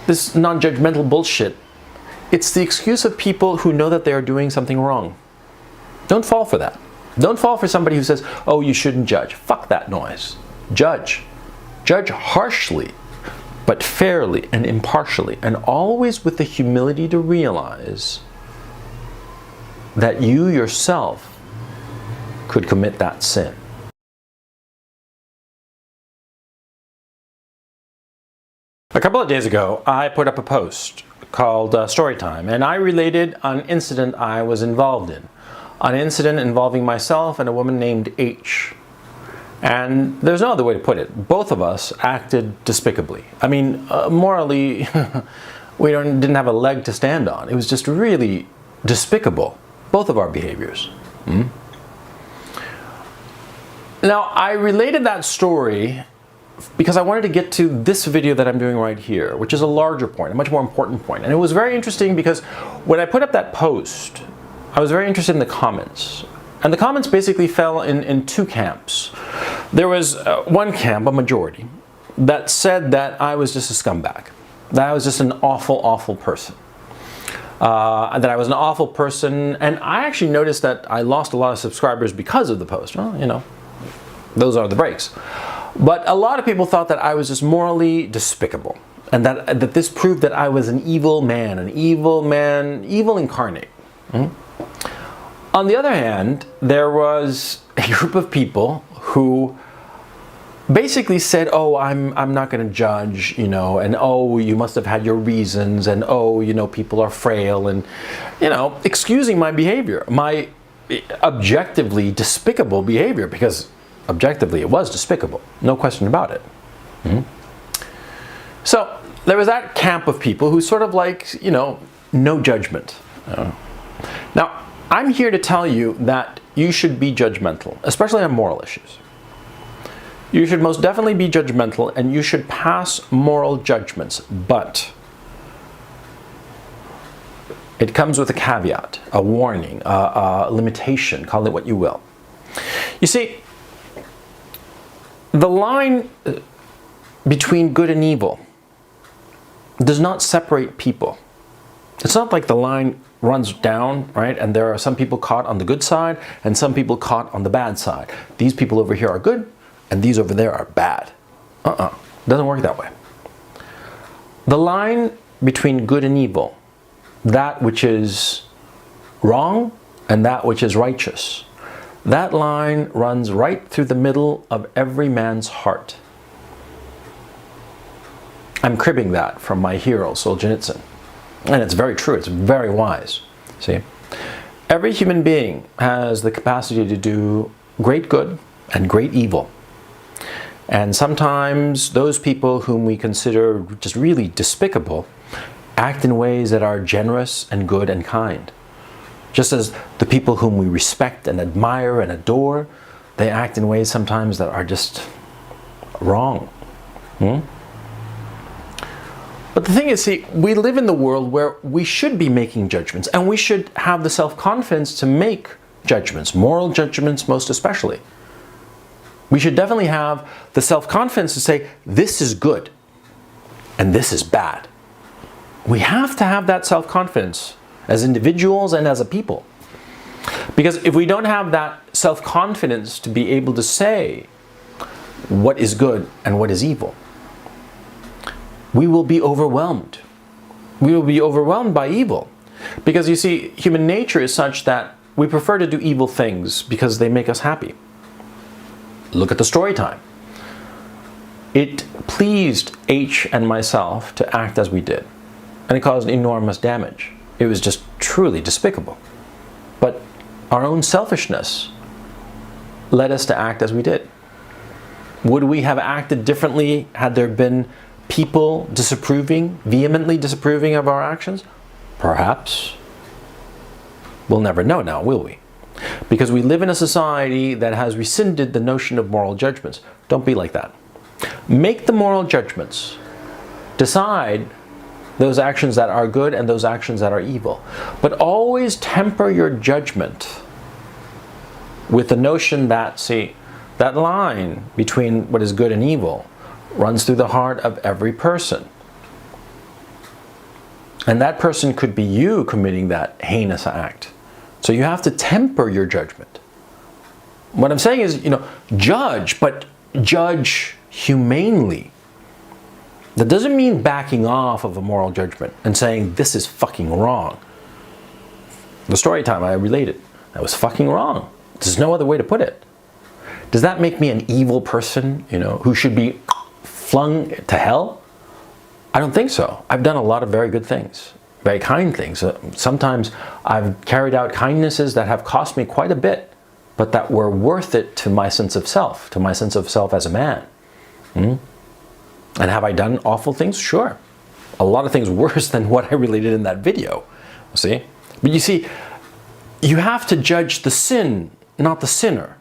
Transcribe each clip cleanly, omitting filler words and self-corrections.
this non-judgmental bullshit, it's the excuse of people who know that they are doing something wrong. Don't fall for that. Don't fall for somebody who says, oh, you shouldn't judge. Fuck that noise. Judge. Judge harshly, but fairly and impartially, and always with the humility to realize that you yourself could commit that sin. A couple of days ago, I put up a post called Storytime, and I related an incident I was involved in. An incident involving myself and a woman named H. And there's no other way to put it. Both of us acted despicably. I mean, morally, we didn't have a leg to stand on. It was just really despicable, both of our behaviors. Now, I related that story because I wanted to get to this video that I'm doing right here, which is a larger point, a much more important point. And it was very interesting because when I put up that post, I was very interested in the comments. And the comments basically fell in two camps. There was one camp, a majority, that said that I was just a scumbag. That I was just an awful, awful person. That I was an awful person. And I actually noticed that I lost a lot of subscribers because of the post. Well, you know, those are the breaks. But a lot of people thought that I was just morally despicable. And that this proved that I was an evil man, evil incarnate. On the other hand, there was a group of people who basically said, oh, I'm not going to judge, you know, and oh, you must have had your reasons, and oh, you know, people are frail, and, you know, excusing my behavior, my objectively despicable behavior, because objectively it was despicable, no question about it. So there was that camp of people who sort of like, you know, no judgment. Now, I'm here to tell you that you should be judgmental, especially on moral issues. You should most definitely be judgmental, and you should pass moral judgments, but it comes with a caveat, a warning, a limitation, call it what you will. You see, the line between good and evil does not separate people. It's not like the line runs down, right? And there are some people caught on the good side and some people caught on the bad side. These people over here are good and these over there are bad. Doesn't work that way. The line between good and evil, that which is wrong and that which is righteous, that line runs right through the middle of every man's heart. I'm cribbing that from my hero, Solzhenitsyn. And it's very true, it's very wise. See, every human being has the capacity to do great good and great evil. And sometimes those people whom we consider just really despicable act in ways that are generous and good and kind. Just as the people whom we respect and admire and adore, they act in ways sometimes that are just wrong. But the thing is, see, we live in the world where we should be making judgments, and we should have the self-confidence to make judgments, moral judgments most especially. We should definitely have the self-confidence to say, this is good, and this is bad. We have to have that self-confidence as individuals and as a people. Because if we don't have that self-confidence to be able to say what is good and what is evil, we will be overwhelmed. We will be overwhelmed by evil. Because you see, human nature is such that we prefer to do evil things because they make us happy. Look at the story time. It pleased H and myself to act as we did. And it caused enormous damage. It was just truly despicable. But our own selfishness led us to act as we did. Would we have acted differently had there been people disapproving, vehemently disapproving of our actions? Perhaps. We'll never know now, will we? Because we live in a society that has rescinded the notion of moral judgments. Don't be like that. Make the moral judgments. Decide those actions that are good and those actions that are evil. But always temper your judgment with the notion that, see, that line between what is good and evil runs through the heart of every person. And that person could be you committing that heinous act. So you have to temper your judgment. What I'm saying is, judge, but judge humanely. That doesn't mean backing off of a moral judgment and saying, this is fucking wrong. The story time I related, that was fucking wrong. There's no other way to put it. Does that make me an evil person, who should be flung to hell? I don't think so. I've done a lot of very good things, very kind things. Sometimes I've carried out kindnesses that have cost me quite a bit, but that were worth it to my sense of self, as a man. And have I done awful things? Sure. A lot of things worse than what I related in that video. See? But you see, you have to judge the sin, not the sinner.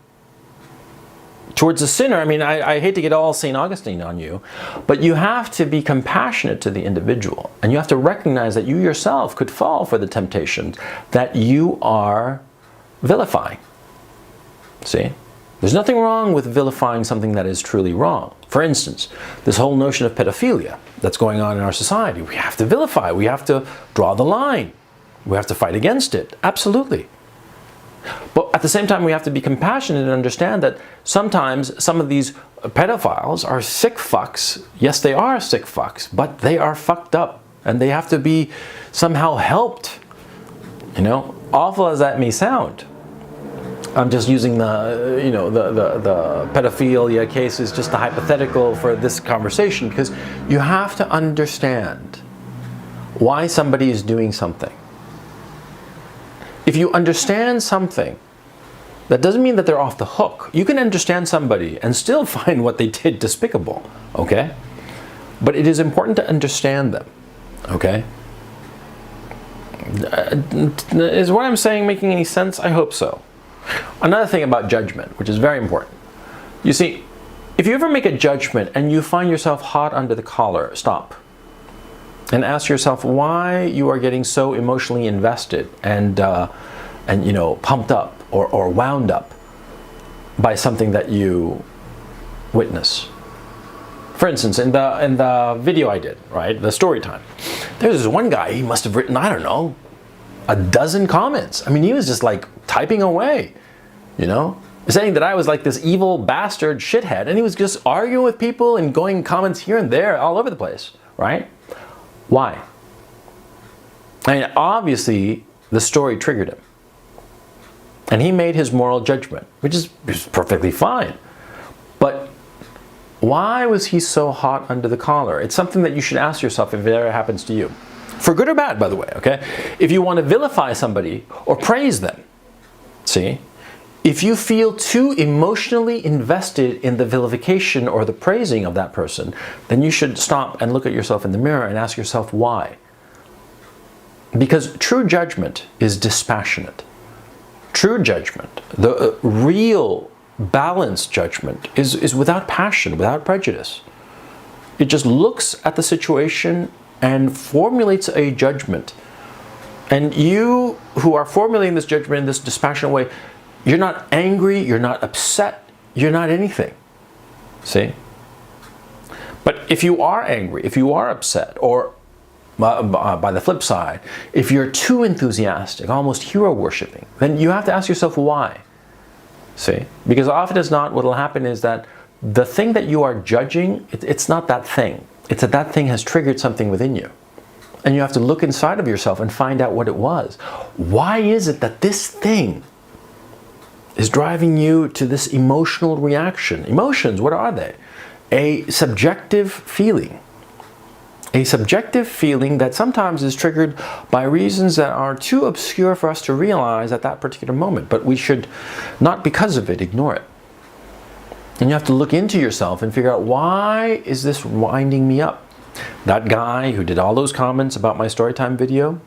Towards the sinner, I hate to get all St. Augustine on you, but you have to be compassionate to the individual. And you have to recognize that you yourself could fall for the temptations that you are vilifying. See? There's nothing wrong with vilifying something that is truly wrong. For instance, this whole notion of pedophilia that's going on in our society, we have to vilify, we have to draw the line, we have to fight against it. Absolutely. But at the same time, we have to be compassionate and understand that sometimes some of these pedophiles are sick fucks. Yes, they are sick fucks, but they are fucked up and they have to be somehow helped. Awful as that may sound. I'm just using the pedophilia case is just a hypothetical for this conversation, because you have to understand why somebody is doing something. If you understand something, that doesn't mean that they're off the hook. You can understand somebody and still find what they did despicable, okay? But it is important to understand them, okay? Is what I'm saying making any sense? I hope so. Another thing about judgment, which is very important. You see, if you ever make a judgment and you find yourself hot under the collar, stop. And ask yourself why you are getting so emotionally invested and pumped up or wound up by something that you witness. For instance, in the video I did, right, the story time, there's this one guy, he must have written, I don't know, a dozen comments. He was just like typing away, saying that I was like this evil bastard shithead, and he was just arguing with people and going comments here and there all over the place, right? Why? Obviously, the story triggered him. And he made his moral judgment, which is perfectly fine. But why was he so hot under the collar? It's something that you should ask yourself if it ever happens to you. For good or bad, by the way, okay? If you want to vilify somebody or praise them, see? If you feel too emotionally invested in the vilification or the praising of that person, then you should stop and look at yourself in the mirror and ask yourself why. Because true judgment is dispassionate. True judgment, the real balanced judgment, is without passion, without prejudice. It just looks at the situation and formulates a judgment. And you who are formulating this judgment in this dispassionate way, you're not angry, you're not upset, you're not anything. See? But if you are angry, if you are upset, or by the flip side, if you're too enthusiastic, almost hero worshipping, then you have to ask yourself why. See? Because often as not, what will happen is that the thing that you are judging, it's not that thing. It's that thing has triggered something within you. And you have to look inside of yourself and find out what it was. Why is it that this thing is driving you to this emotional reaction? Emotions, what are they? A subjective feeling. A subjective feeling that sometimes is triggered by reasons that are too obscure for us to realize at that particular moment. But we should not, because of it, ignore it. And you have to look into yourself and figure out, why is this winding me up? That guy who did all those comments about my Storytime video,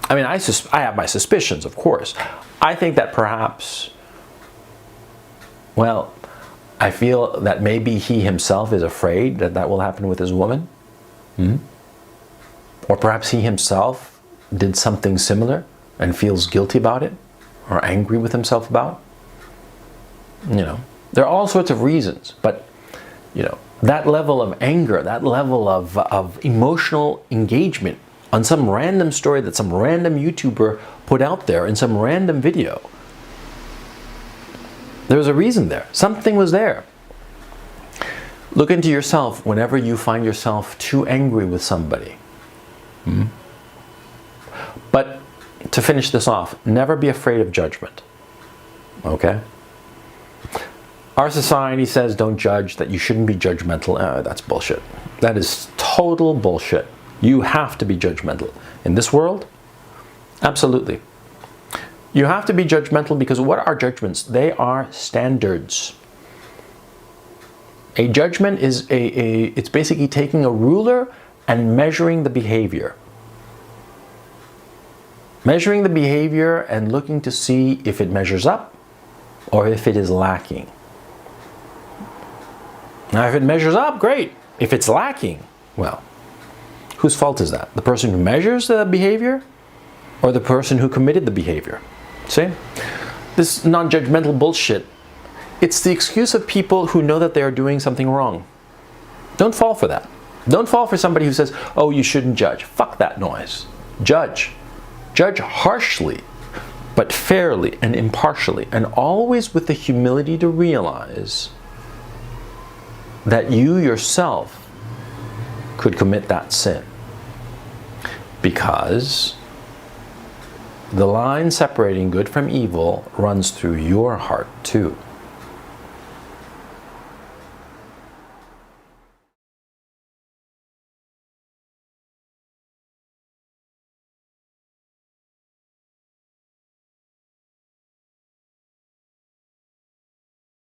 I have my suspicions, of course. I think that perhaps, I feel that maybe he himself is afraid that that will happen with his woman. Or perhaps he himself did something similar and feels guilty about it, or angry with himself about. There are all sorts of reasons, but that level of anger, that level of emotional engagement on some random story that some random YouTuber put out there in some random video. There was a reason there. Something was there. Look into yourself whenever you find yourself too angry with somebody. But to finish this off, never be afraid of judgment. Okay? Our society says don't judge, that you shouldn't be judgmental. That's bullshit. That is total bullshit. You have to be judgmental. In this world, absolutely. You have to be judgmental because what are judgments? They are standards. A judgment is it's basically taking a ruler and measuring the behavior. Measuring the behavior and looking to see if it measures up or if it is lacking. Now, if it measures up, great. If it's lacking, well, whose fault is that? The person who measures the behavior or the person who committed the behavior? See? This non-judgmental bullshit, it's the excuse of people who know that they are doing something wrong. Don't fall for that. Don't fall for somebody who says, oh, you shouldn't judge. Fuck that noise. Judge. Judge harshly, but fairly and impartially, and always with the humility to realize that you yourself could commit that sin. Because the line separating good from evil runs through your heart too.